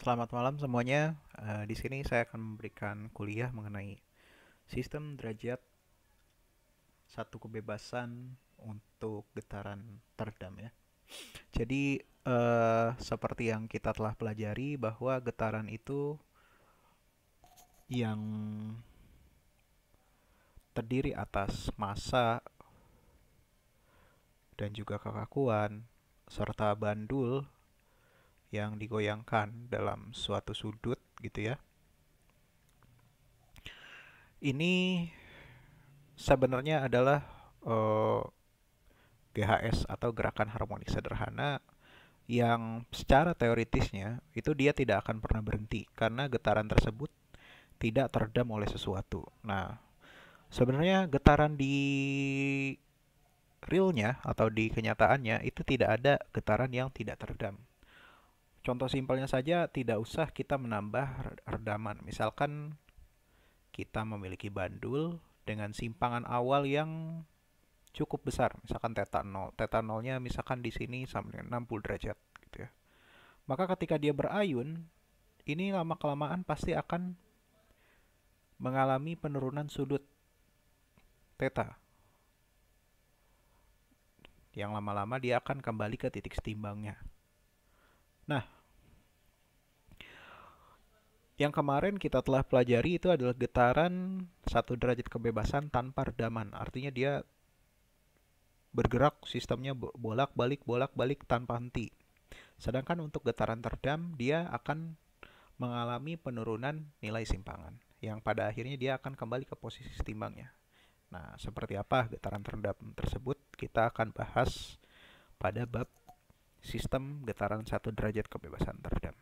Selamat malam semuanya. Di sini saya akan memberikan kuliah mengenai sistem derajat satu kebebasan untuk getaran teredam ya. Jadi seperti yang kita telah pelajari bahwa getaran itu yang terdiri atas massa dan juga kekakuan serta bandul yang digoyangkan dalam suatu sudut gitu ya. Ini sebenarnya adalah eh, GHS atau gerakan harmonik sederhana yang secara teoritisnya itu dia tidak akan pernah berhenti karena getaran tersebut tidak teredam oleh sesuatu. Nah, sebenarnya getaran di realnya atau di kenyataannya itu tidak ada getaran yang tidak teredam. Contoh simpelnya saja, tidak usah kita menambah redaman. Misalkan kita memiliki bandul dengan simpangan awal yang cukup besar, misalkan theta 0. Theta 0-nya misalkan di sini sama dengan 60 derajat gitu ya. Maka ketika dia berayun, ini lama-kelamaan pasti akan mengalami penurunan sudut theta. Yang lama-lama dia akan kembali ke titik setimbangnya. Nah, yang kemarin kita telah pelajari itu adalah getaran satu derajat kebebasan tanpa redaman. Artinya dia bergerak sistemnya bolak-balik tanpa henti. Sedangkan untuk getaran teredam dia akan mengalami penurunan nilai simpangan yang pada akhirnya dia akan kembali ke posisi setimbangnya. Nah, seperti apa getaran teredam tersebut kita akan bahas pada bab sistem getaran satu derajat kebebasan teredam.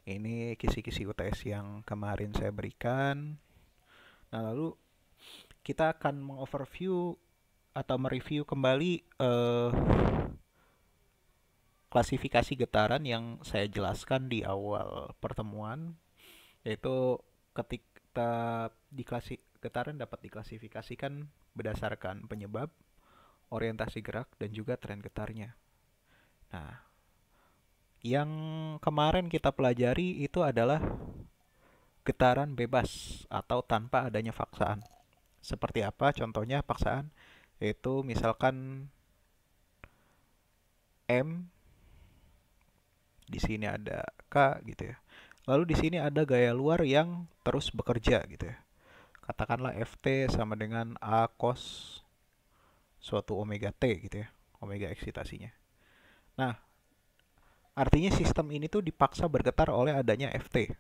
Ini kisi-kisi UTS yang kemarin saya berikan. Nah, lalu kita akan mengoverview atau mereview kembali klasifikasi getaran yang saya jelaskan di awal pertemuan, yaitu ketika getaran dapat diklasifikasikan berdasarkan penyebab, orientasi gerak, dan juga tren getarnya. Nah, yang kemarin kita pelajari itu adalah getaran bebas atau tanpa adanya paksaan. Seperti apa contohnya paksaan? Yaitu misalkan M, di sini ada K gitu ya. Lalu di sini ada gaya luar yang terus bekerja gitu ya. Katakanlah Ft sama dengan A cos suatu omega T gitu ya. Omega eksitasinya. Nah, artinya sistem ini tuh dipaksa bergetar oleh adanya Ft.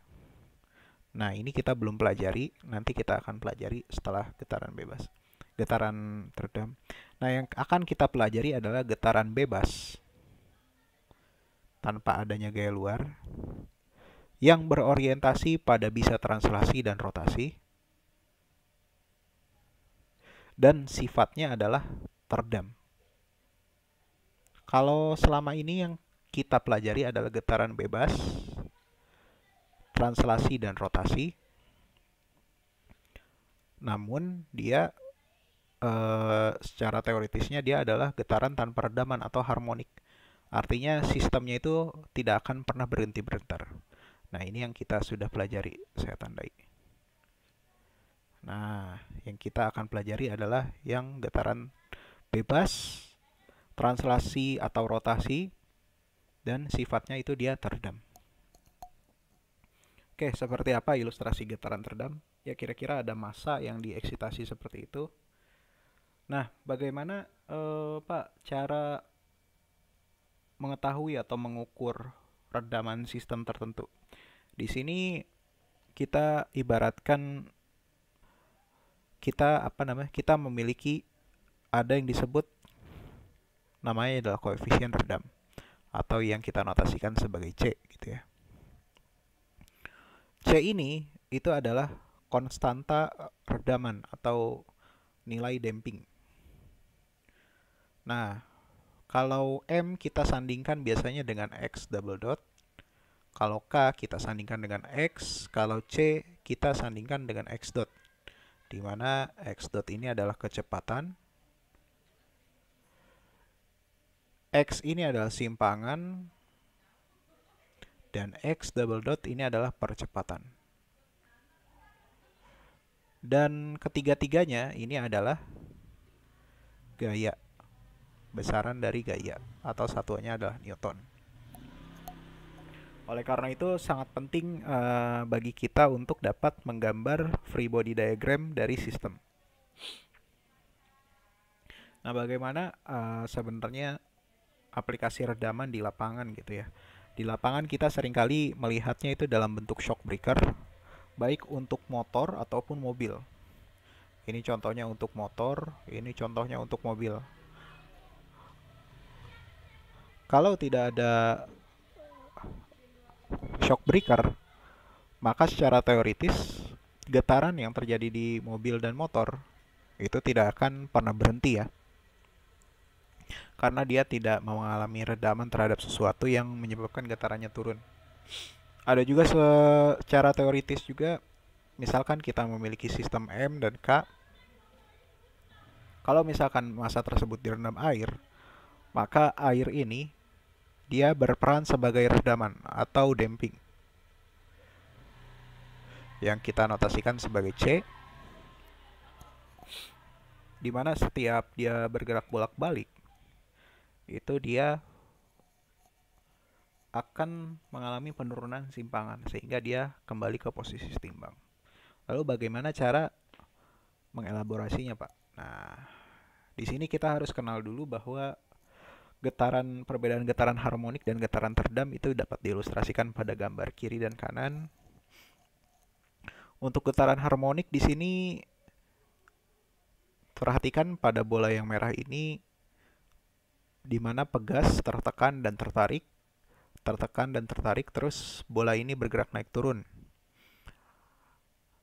Nah, ini kita belum pelajari, nanti kita akan pelajari setelah getaran bebas. Getaran teredam. Nah, yang akan kita pelajari adalah getaran bebas tanpa adanya gaya luar yang berorientasi pada bisa translasi dan rotasi dan sifatnya adalah teredam. Kalau selama ini yang kita pelajari adalah getaran bebas, translasi dan rotasi, namun dia secara teoritisnya dia adalah getaran tanpa redaman atau harmonik. Artinya sistemnya itu tidak akan pernah berhenti bergetar. Nah, ini yang kita sudah pelajari, saya tandai. Nah, yang kita akan pelajari adalah yang getaran bebas, translasi atau rotasi, dan sifatnya itu dia teredam. Oke, seperti apa ilustrasi getaran teredam? Ya kira-kira ada massa yang dieksitasi seperti itu. Nah, bagaimana Pak cara mengetahui atau mengukur redaman sistem tertentu? Di sini kita ibaratkan kita memiliki ada yang disebut namanya adalah koefisien redam atau yang kita notasikan sebagai C gitu ya. C ini itu adalah konstanta redaman atau nilai damping. Nah, kalau M kita sandingkan biasanya dengan X double dot, kalau K kita sandingkan dengan X, kalau C kita sandingkan dengan X dot. Di mana X dot ini adalah kecepatan, X ini adalah simpangan, Dan X double dot ini adalah percepatan. Dan ketiga-tiganya ini adalah gaya, besaran dari gaya, atau satuannya adalah Newton. Oleh karena itu sangat penting bagi kita untuk dapat menggambar free body diagram dari sistem. Nah, bagaimana sebenarnya aplikasi redaman di lapangan gitu ya. Di lapangan kita seringkali melihatnya itu dalam bentuk shock breaker, baik untuk motor ataupun mobil. Ini contohnya untuk motor, ini contohnya untuk mobil. Kalau tidak ada shock breaker, maka secara teoritis getaran yang terjadi di mobil dan motor itu tidak akan pernah berhenti ya. Karena dia tidak mengalami redaman terhadap sesuatu yang menyebabkan getarannya turun. Ada juga secara teoritis juga, misalkan kita memiliki sistem M dan K. Kalau misalkan massa tersebut direndam air, maka air ini dia berperan sebagai redaman atau damping, yang kita notasikan sebagai C, di mana setiap dia bergerak bolak-balik, itu dia akan mengalami penurunan simpangan sehingga dia kembali ke posisi setimbang. Lalu bagaimana cara mengelaborasinya, Pak? Nah, di sini kita harus kenal dulu bahwa perbedaan getaran harmonik dan getaran teredam itu dapat diilustrasikan pada gambar kiri dan kanan. Untuk getaran harmonik di sini perhatikan pada bola yang merah ini, di mana pegas tertekan dan tertarik, terus bola ini bergerak naik turun.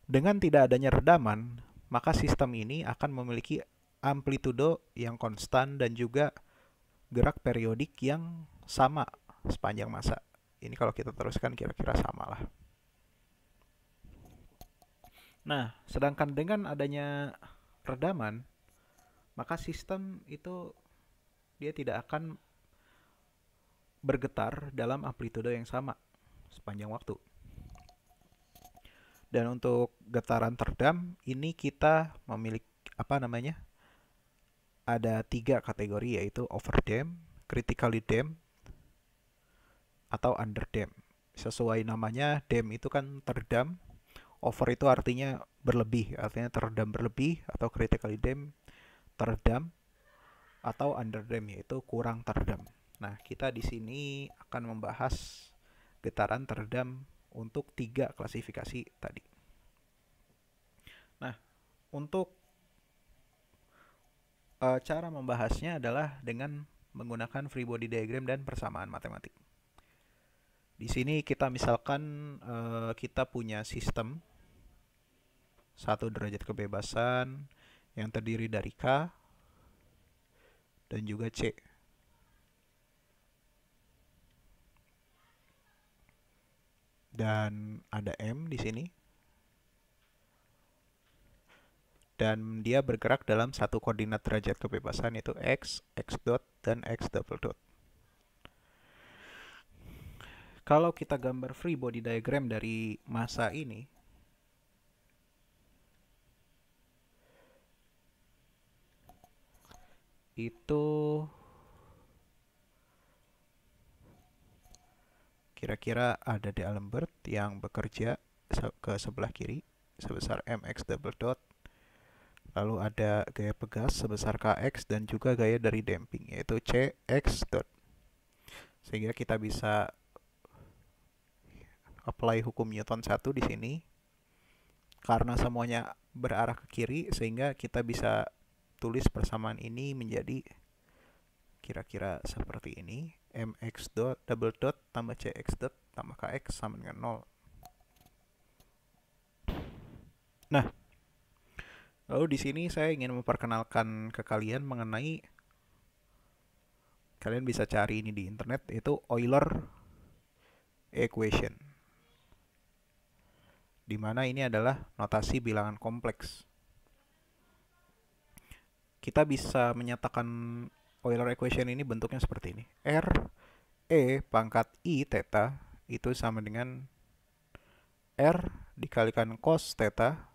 Dengan tidak adanya redaman, maka sistem ini akan memiliki amplitudo yang konstan dan juga gerak periodik yang sama sepanjang masa. Ini kalau kita teruskan kira-kira sama lah. Nah, sedangkan dengan adanya redaman, maka sistem itu dia tidak akan bergetar dalam amplitudo yang sama sepanjang waktu. Dan untuk getaran teredam ini kita memiliki ada 3 kategori, yaitu overdamp, critically damp, atau underdamp. Sesuai namanya, damp itu kan teredam, over itu artinya berlebih, artinya teredam berlebih, atau critically damp teredam, atau underdamp yaitu kurang teredam. Nah, kita di sini akan membahas getaran teredam untuk 3 klasifikasi tadi. Nah, untuk cara membahasnya adalah dengan menggunakan free body diagram dan persamaan matematik. Di sini kita misalkan kita punya sistem 1 derajat kebebasan yang terdiri dari K dan juga C. Dan ada M di sini. Dan dia bergerak dalam satu koordinat derajat kebebasan, yaitu X, X dot, dan X double dot. Kalau kita gambar free body diagram dari massa ini, itu kira-kira ada D'Alembert yang bekerja ke sebelah kiri sebesar mx double dot, lalu ada gaya pegas sebesar kx dan juga gaya dari damping yaitu cx dot. Sehingga kita bisa apply hukum Newton 1 di sini. Karena semuanya berarah ke kiri, sehingga kita bisa tulis persamaan ini menjadi kira-kira seperti ini. Mx dot double dot tambah cx dot tambah kx sama dengan 0. Nah, lalu di sini saya ingin memperkenalkan ke kalian mengenai, kalian bisa cari ini di internet, itu Euler equation. Di mana ini adalah notasi bilangan kompleks. Kita bisa menyatakan Euler equation ini bentuknya seperti ini. R E pangkat I theta itu sama dengan R dikalikan cos theta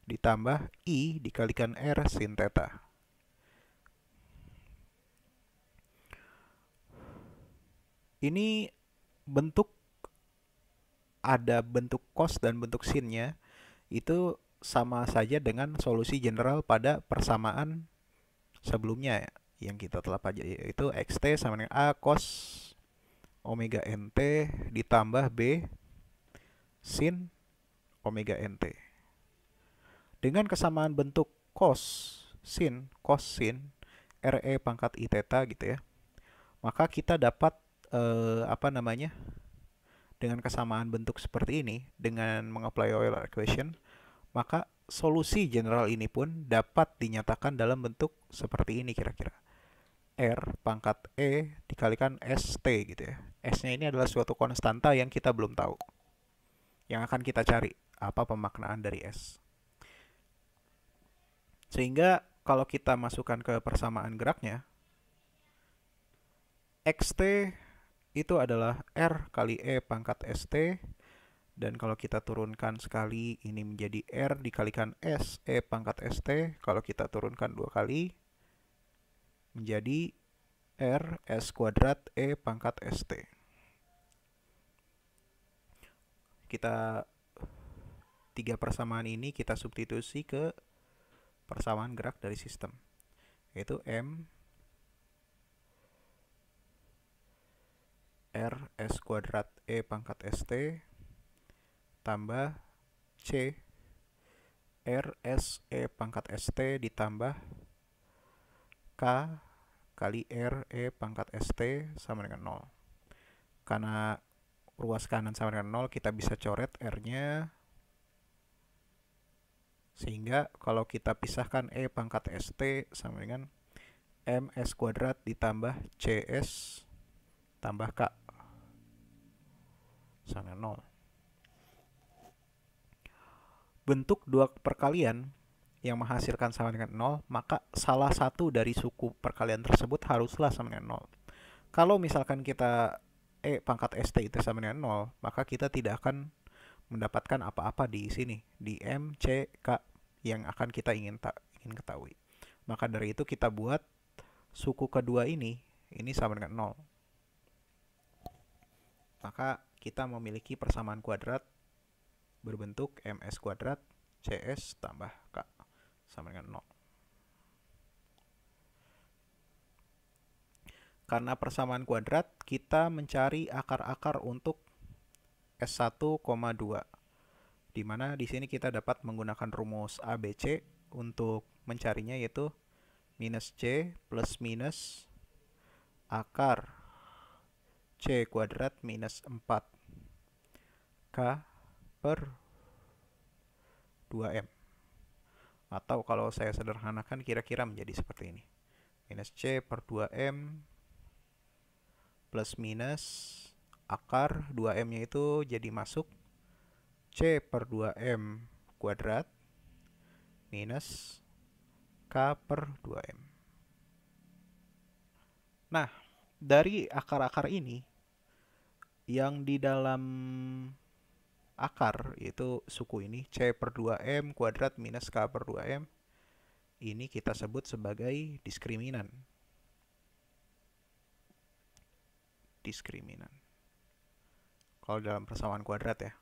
ditambah I dikalikan R sin theta. Ini bentuk, ada bentuk cos dan bentuk sinnya, itu sama saja dengan solusi general pada persamaan sebelumnya yang kita telah pelajari, yaitu xt sama dengan a cos omega nt ditambah b sin omega nt. Dengan kesamaan bentuk cos sin re pangkat i theta gitu ya, maka kita dapat dengan kesamaan bentuk seperti ini, dengan mengapply Euler equation, maka solusi general ini pun dapat dinyatakan dalam bentuk seperti ini kira-kira. R pangkat E dikalikan ST gitu ya. S-nya ini adalah suatu konstanta yang kita belum tahu. Yang akan kita cari apa pemaknaan dari S. Sehingga kalau kita masukkan ke persamaan geraknya, XT itu adalah R kali E pangkat ST. Dan kalau kita turunkan sekali, ini menjadi R dikalikan S E pangkat ST. Kalau kita turunkan 2 kali, menjadi R S kuadrat E pangkat ST. Kita 3 persamaan ini kita substitusi ke persamaan gerak dari sistem, yaitu M R S kuadrat E pangkat ST tambah C R S E pangkat ST ditambah K kali R E pangkat ST sama dengan 0. Karena ruas kanan sama dengan 0, kita bisa coret R-nya. Sehingga kalau kita pisahkan E pangkat ST sama dengan MS kuadrat ditambah CS tambah K sama dengan 0. Bentuk dua perkalian yang menghasilkan sama dengan 0, maka salah satu dari suku perkalian tersebut haruslah sama dengan 0. Kalau misalkan kita E pangkat ST itu sama dengan 0, maka kita tidak akan mendapatkan apa-apa di sini, di M, C, K yang akan kita ingin ketahui. Maka dari itu kita buat suku kedua ini sama dengan 0. Maka kita memiliki persamaan kuadrat berbentuk MS kuadrat CS tambah K sama dengan 0. Karena persamaan kuadrat, kita mencari akar-akar untuk S1, 2. Di mana di sini kita dapat menggunakan rumus ABC untuk mencarinya, yaitu minus C plus minus akar C kuadrat minus 4 K per 2M. Atau kalau saya sederhanakan kira-kira menjadi seperti ini. Minus C per 2M plus minus akar 2M-nya itu jadi masuk C per 2M kuadrat minus K per 2M. Nah, dari akar-akar ini, yang di dalam akar yaitu suku ini C per 2M kuadrat minus K per 2M, ini kita sebut sebagai diskriminan. Kalau dalam persamaan kuadrat ya.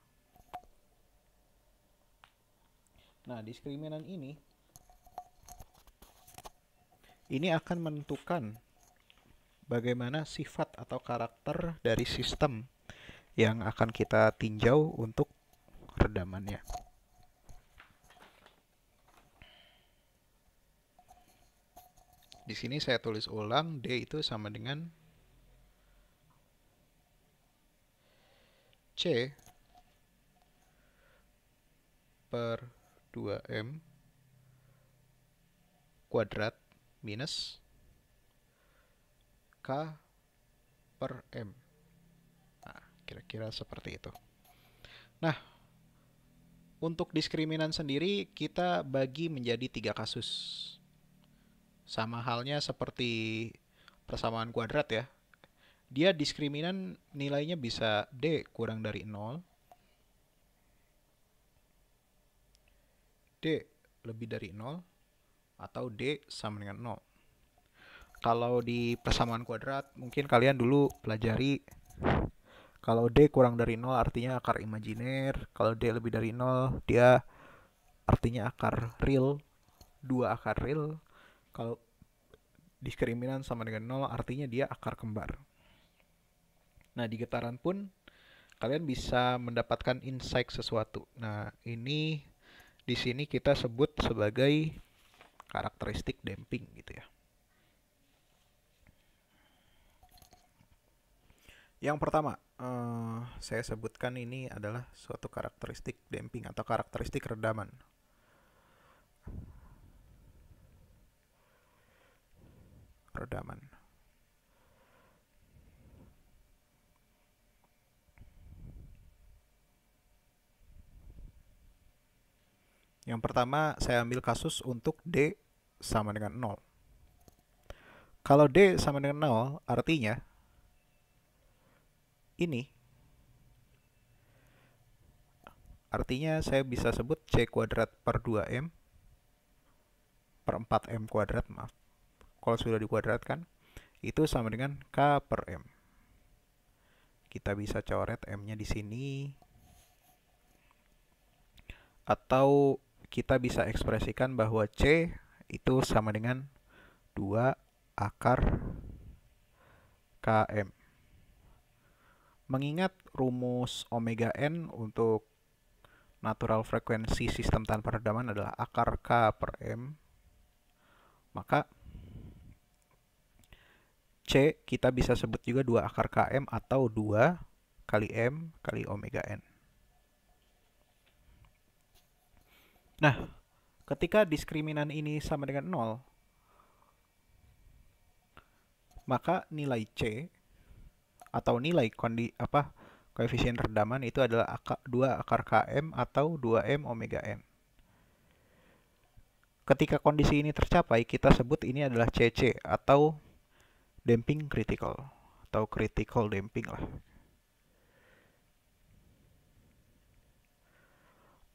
Nah, diskriminan ini akan menentukan bagaimana sifat atau karakter dari sistem yang akan kita tinjau untuk redamannya. Di sini saya tulis ulang, D itu sama dengan C per 2M kuadrat minus K per M. Nah, kira-kira seperti itu. Nah, untuk diskriminan sendiri kita bagi menjadi 3 kasus. Sama halnya seperti persamaan kuadrat ya. dia diskriminan nilainya bisa D kurang dari 0, D lebih dari 0, atau D sama dengan 0. Kalau di persamaan kuadrat, mungkin kalian dulu pelajari kalau D kurang dari 0 artinya akar imajiner, kalau D lebih dari 0 dia artinya akar real, dua akar real. Kalau diskriminan sama dengan 0 artinya dia akar kembar. Nah, di getaran pun kalian bisa mendapatkan insight sesuatu. Nah, ini di sini kita sebut sebagai karakteristik damping gitu ya. Yang pertama, saya sebutkan ini adalah suatu karakteristik damping atau karakteristik redaman. Redaman. Yang pertama, saya ambil kasus untuk D sama dengan 0. Kalau D sama dengan 0, artinya ini. Artinya saya bisa sebut C kuadrat per 2M per 4M kuadrat, maaf. Kalau sudah dikuadratkan, itu sama dengan K per M. Kita bisa coret M-nya di sini. Atau kita bisa ekspresikan bahwa C itu sama dengan 2 akar KM. Mengingat rumus omega N untuk natural frekuensi sistem tanpa redaman adalah akar K per M, maka C kita bisa sebut juga 2 akar KM atau 2 kali M kali omega N. Nah, ketika diskriminan ini sama dengan 0, maka nilai C atau nilai koefisien redaman itu adalah 2 akar KM atau 2M omega N. Ketika kondisi ini tercapai, kita sebut ini adalah CC atau damping critical atau critical damping lah.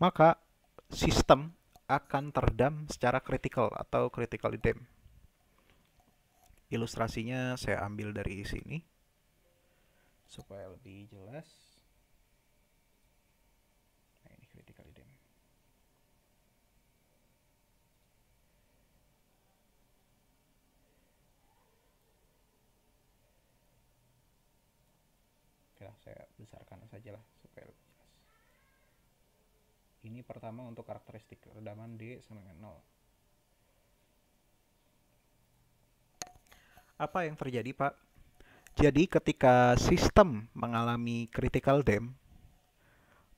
Maka sistem akan teredam secara kritikal atau critically damp. Ilustrasinya saya ambil dari sini supaya lebih jelas. Nah, ini critically damp. Oke, saya besarkan saja lah supaya lebih jelas. Ini pertama untuk karakteristik redaman D sama dengan 0. Apa yang terjadi, Pak? Jadi ketika sistem mengalami critical damp,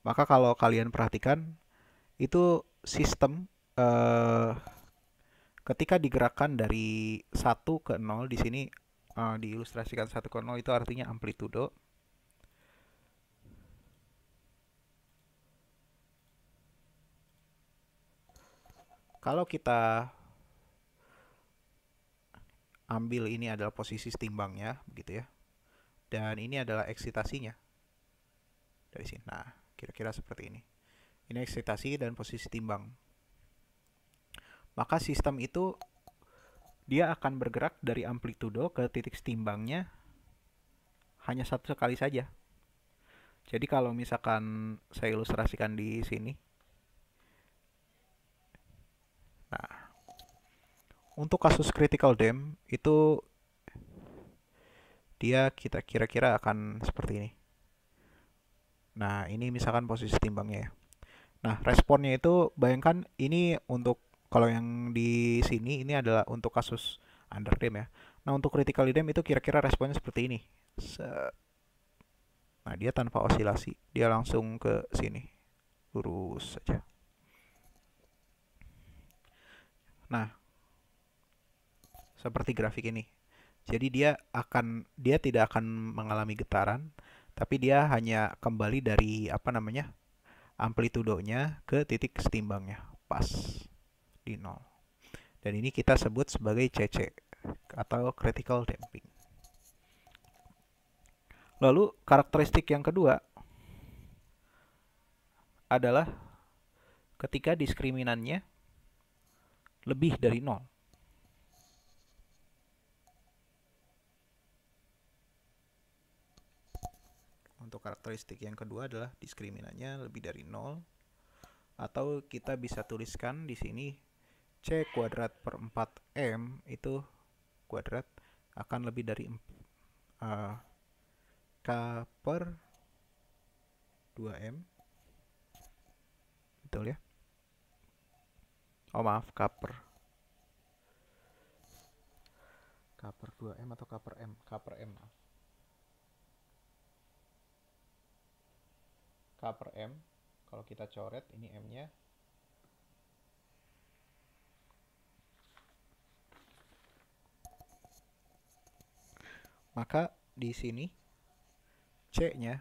maka kalau kalian perhatikan itu sistem ketika digerakkan dari 1 ke 0 di sini diilustrasikan 1 ke 0 itu artinya amplitudo. Kalau kita ambil ini adalah posisi timbangnya begitu ya. Dan ini adalah eksitasinya. Dari sini. Nah, kira-kira seperti ini. Ini eksitasi dan posisi timbang. Maka sistem itu dia akan bergerak dari amplitudo ke titik timbangnya hanya satu kali saja. Jadi kalau misalkan saya ilustrasikan di sini. Nah, untuk kasus critical damp itu dia kita kira-kira akan seperti ini. Nah, ini misalkan posisi timbangnya ya. Nah, responnya itu bayangkan ini untuk kalau yang di sini ini adalah untuk kasus under damp ya. Nah, untuk critical damp itu kira-kira responnya seperti ini. Nah, dia tanpa osilasi, dia langsung ke sini. Lurus saja. Nah, seperti grafik ini. Jadi dia tidak akan mengalami getaran, tapi dia hanya kembali dari amplitudonya ke titik setimbangnya pas di 0. Dan ini kita sebut sebagai CC atau critical damping. Lalu karakteristik yang kedua adalah ketika diskriminannya lebih dari 0. Untuk karakteristik yang kedua adalah diskriminannya lebih dari 0, atau kita bisa tuliskan di sini C kuadrat per 4M itu kuadrat akan lebih dari K per 2M. Betul ya? Oh maaf, K per 2M atau K per M? K per M, maaf. K per M, kalau kita coret ini M-nya. Maka di sini C-nya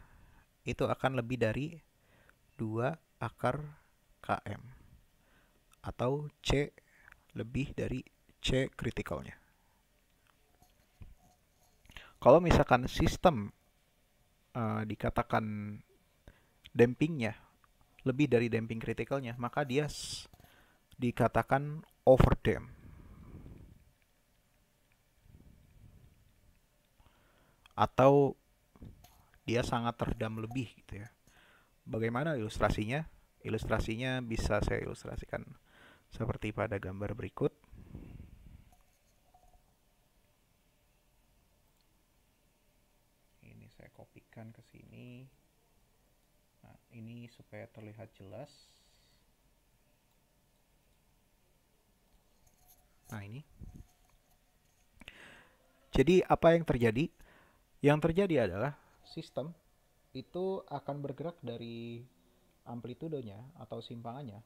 itu akan lebih dari 2 akar KM, atau C lebih dari C kritikalnya. Kalau misalkan sistem dikatakan dampingnya lebih dari damping kritikalnya, maka dia dikatakan overdamp. Atau dia sangat terdam lebih gitu ya. Bagaimana ilustrasinya? Ilustrasinya bisa saya ilustrasikan seperti pada gambar berikut. Ini saya kopikan ke sini. Nah, ini supaya terlihat jelas. Nah, ini. Jadi apa yang terjadi? Yang terjadi adalah sistem itu akan bergerak dari amplitudenya atau simpangannya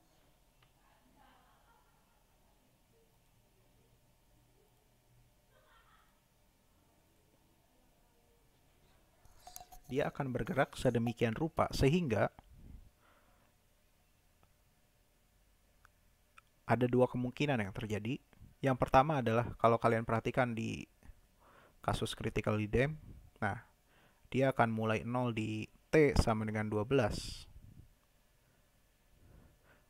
dia akan bergerak sedemikian rupa sehingga ada dua kemungkinan yang terjadi. Yang pertama adalah kalau kalian perhatikan di kasus critical damp, nah dia akan mulai 0 di T sama dengan 12,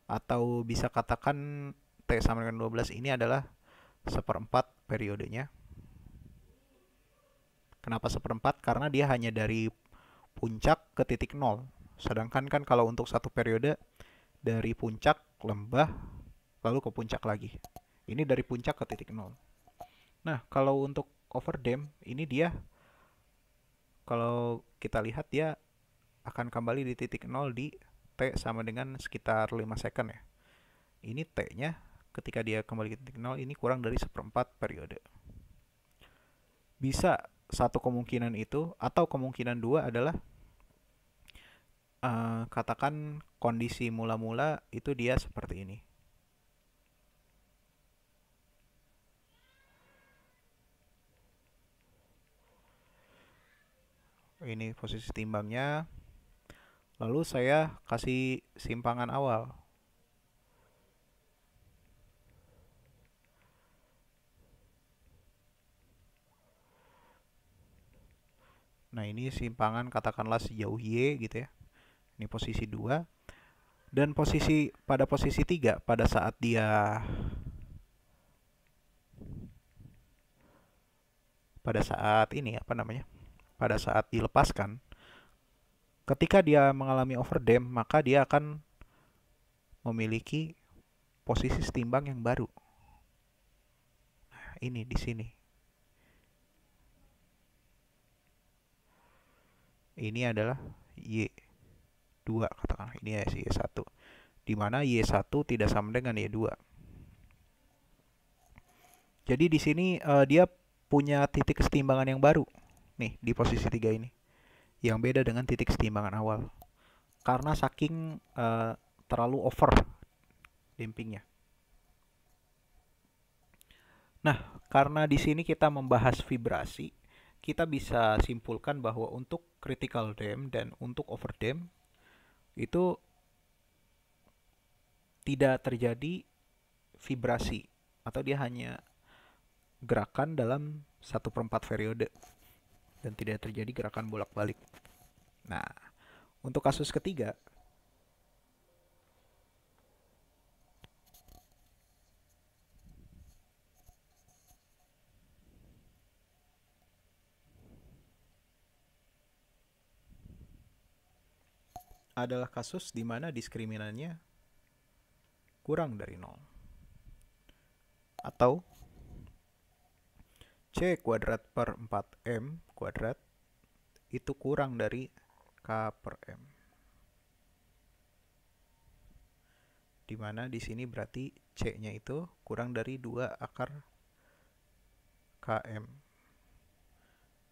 atau bisa katakan T sama dengan 12 ini adalah seperempat periodenya. Kenapa seperempat? Karena dia hanya dari puncak ke titik 0. Sedangkan kan kalau untuk satu periode dari puncak lembah lalu ke puncak lagi. Ini dari puncak ke titik 0. Nah, kalau untuk overdamp ini dia, kalau kita lihat dia akan kembali di titik 0 di T sama dengan sekitar 5 second ya. Ini T-nya ketika dia kembali ke titik 0 ini kurang dari seperempat periode. Bisa satu kemungkinan itu, atau kemungkinan dua adalah katakan kondisi mula-mula itu dia seperti ini. Ini posisi timbangnya. Lalu saya kasih simpangan awal. Nah, ini simpangan katakanlah sejauh Y gitu ya. Ini posisi 2. Dan pada posisi 3 pada saat dia ini apa namanya? Pada saat dilepaskan, ketika dia mengalami overdamp, maka dia akan memiliki posisi setimbang yang baru. Nah, ini di sini. Ini adalah Y2 katakanlah. Ini ya Y1. Di mana Y1 tidak sama dengan Y2. Jadi di sini dia punya titik kesetimbangan yang baru. Nih, di posisi 3 ini. Yang beda dengan titik kesetimbangan awal. Karena saking terlalu over dampingnya. Nah, karena di sini kita membahas vibrasi, kita bisa simpulkan bahwa untuk critical damp dan untuk overdamp itu tidak terjadi vibrasi, atau dia hanya gerakan dalam 1/4 periode. dan tidak terjadi gerakan bolak-balik. Nah, untuk kasus ketiga adalah kasus di mana diskriminannya kurang dari 0. Atau C kuadrat per 4M kuadrat itu kurang dari K per M. Di mana di sini berarti C-nya itu kurang dari 2 akar KM.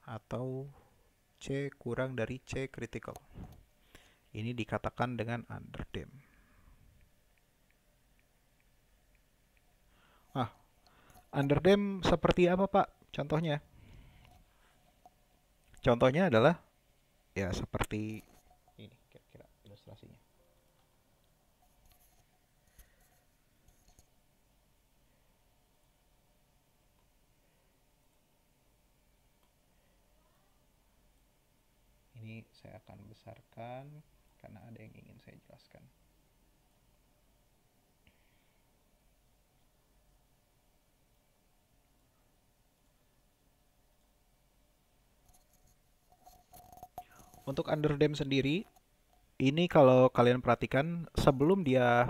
Atau C kurang dari C critical. Ini dikatakan dengan underdamped. Underdamped seperti apa, Pak? Contohnya? Contohnya adalah ya seperti ini kira-kira ilustrasinya. Ini saya akan besarkan karena ada yang ingin saya jelaskan. Untuk underdamped sendiri, ini kalau kalian perhatikan sebelum dia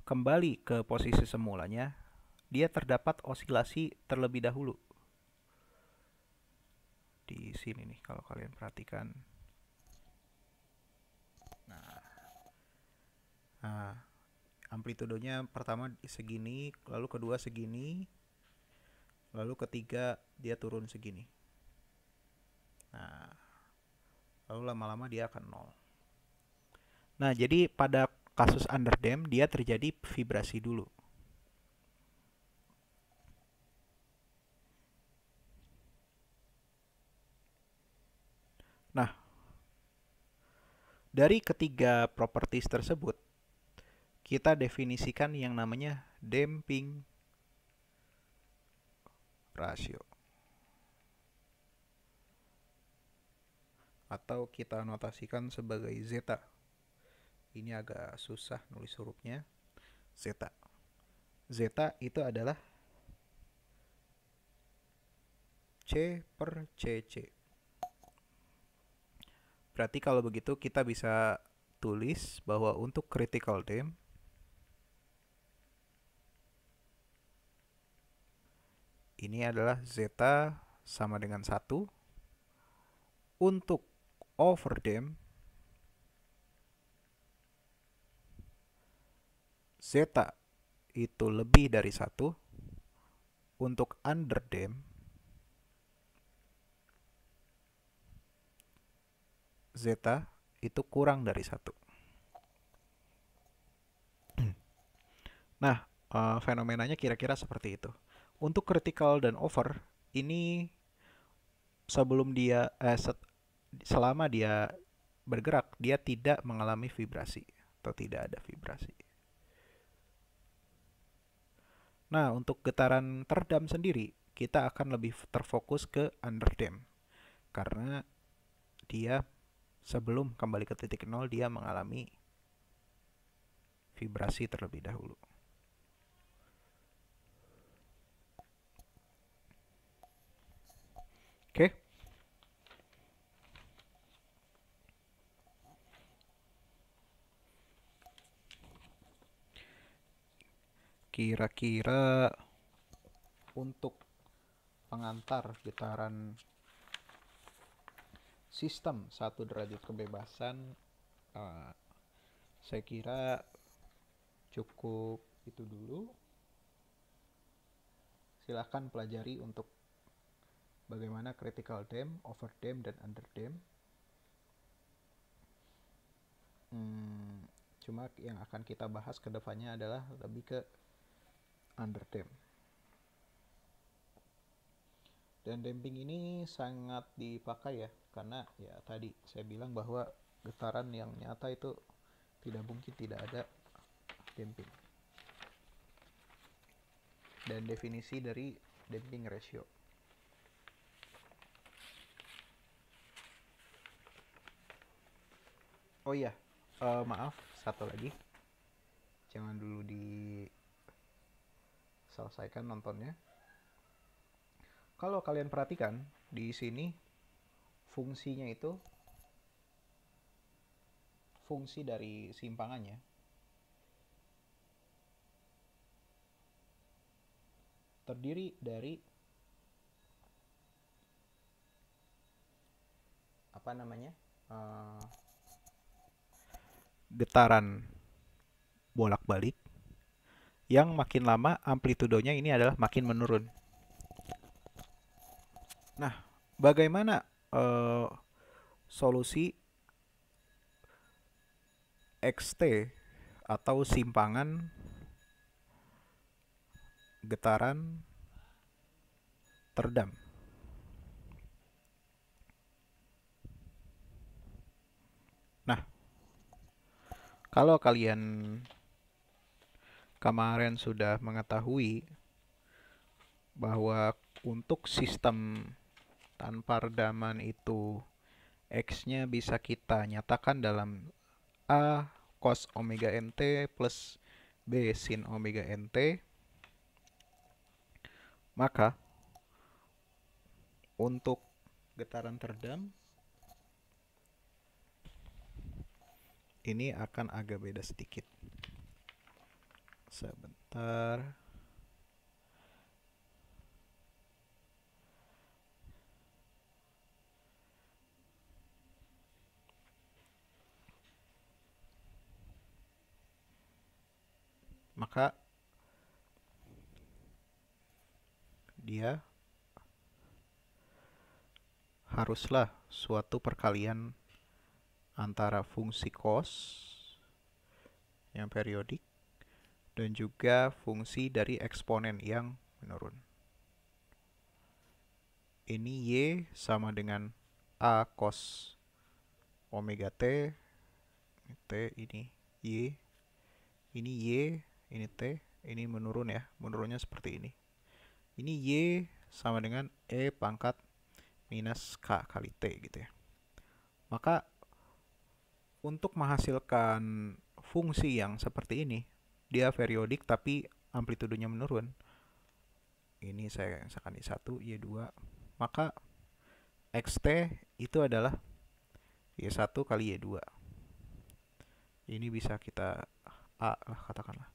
kembali ke posisi semulanya, dia terdapat osilasi terlebih dahulu. Di sini nih kalau kalian perhatikan. Nah, amplitudenya pertama segini, lalu kedua segini, lalu ketiga dia turun segini. Nah, lalu lama-lama dia akan 0. Nah, jadi pada kasus underdamped dia terjadi vibrasi dulu. Nah, dari ketiga properties tersebut, kita definisikan yang namanya damping ratio. Atau kita notasikan sebagai zeta. Ini agak susah nulis hurufnya. Zeta. Zeta itu adalah C per CC. Berarti kalau begitu kita bisa tulis bahwa untuk critical damp ini adalah zeta sama dengan 1. Untuk overdamp zeta itu lebih dari 1. Untuk underdamp zeta itu kurang dari 1. Nah, fenomenanya kira-kira seperti itu. Untuk critical dan over, ini sebelum dia selama dia bergerak, dia tidak mengalami vibrasi atau tidak ada vibrasi. Nah, untuk getaran terdam sendiri, kita akan lebih terfokus ke underdamp. Karena dia sebelum kembali ke titik 0, dia mengalami vibrasi terlebih dahulu. Oke. Kira-kira untuk pengantar getaran sistem 1 derajat kebebasan, saya kira cukup itu dulu. Silahkan pelajari untuk bagaimana critical damp, overdamp, dan underdamp. Cuma yang akan kita bahas ke depannya adalah lebih ke underdamp. Dan damping ini sangat dipakai ya, karena ya tadi saya bilang bahwa getaran yang nyata itu tidak mungkin tidak ada damping. Dan definisi dari damping ratio. Oh iya, maaf, satu lagi. Jangan dulu diselesaikan nontonnya. Kalau kalian perhatikan, di sini fungsinya itu, fungsi dari simpangannya, terdiri dari apa namanya, eh, getaran bolak-balik yang makin lama amplitudonya ini adalah makin menurun. Nah, bagaimana eh, solusi XT atau simpangan getaran teredam? Nah, kalau kalian kemarin sudah mengetahui bahwa untuk sistem tanpa redaman itu X-nya bisa kita nyatakan dalam A cos omega nt plus B sin omega nt, maka untuk getaran teredam ini akan agak beda sedikit. Sebentar. Maka dia haruslah suatu perkalian antara fungsi cos yang periodik dan juga fungsi dari eksponen yang menurun. Ini Y sama dengan A cos omega T, T ini Y, ini Y, ini T, ini menurun ya, menurunnya seperti ini. Ini Y sama dengan E pangkat minus K kali T gitu ya. Maka untuk menghasilkan fungsi yang seperti ini, dia periodik tapi amplitudenya menurun. Ini saya misalkan Y1, Y2, maka XT itu adalah Y1 kali Y2. Ini bisa kita A lah katakanlah.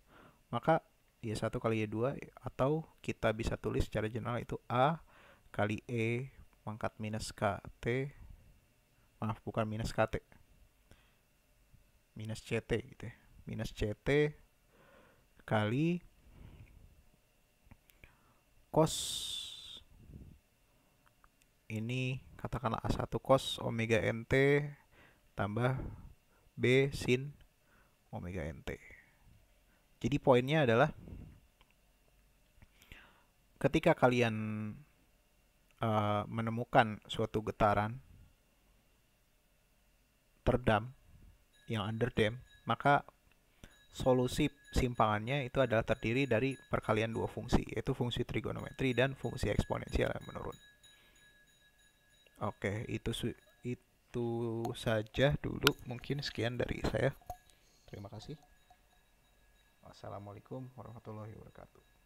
Maka Y1 kali Y2 atau kita bisa tulis secara general itu A kali E pangkat minus KT, maaf bukan minus KT, minus CT gitu ya. Minus CT kali cos, ini katakanlah A1 cos omega nt tambah B sin omega nt. Jadi poinnya adalah ketika kalian menemukan suatu getaran teredam yang underdamped, maka solusi simpangannya itu adalah terdiri dari perkalian dua fungsi, yaitu fungsi trigonometri dan fungsi eksponensial yang menurun. Oke, itu saja dulu, mungkin sekian dari saya. Terima kasih. Wassalamualaikum warahmatullahi wabarakatuh.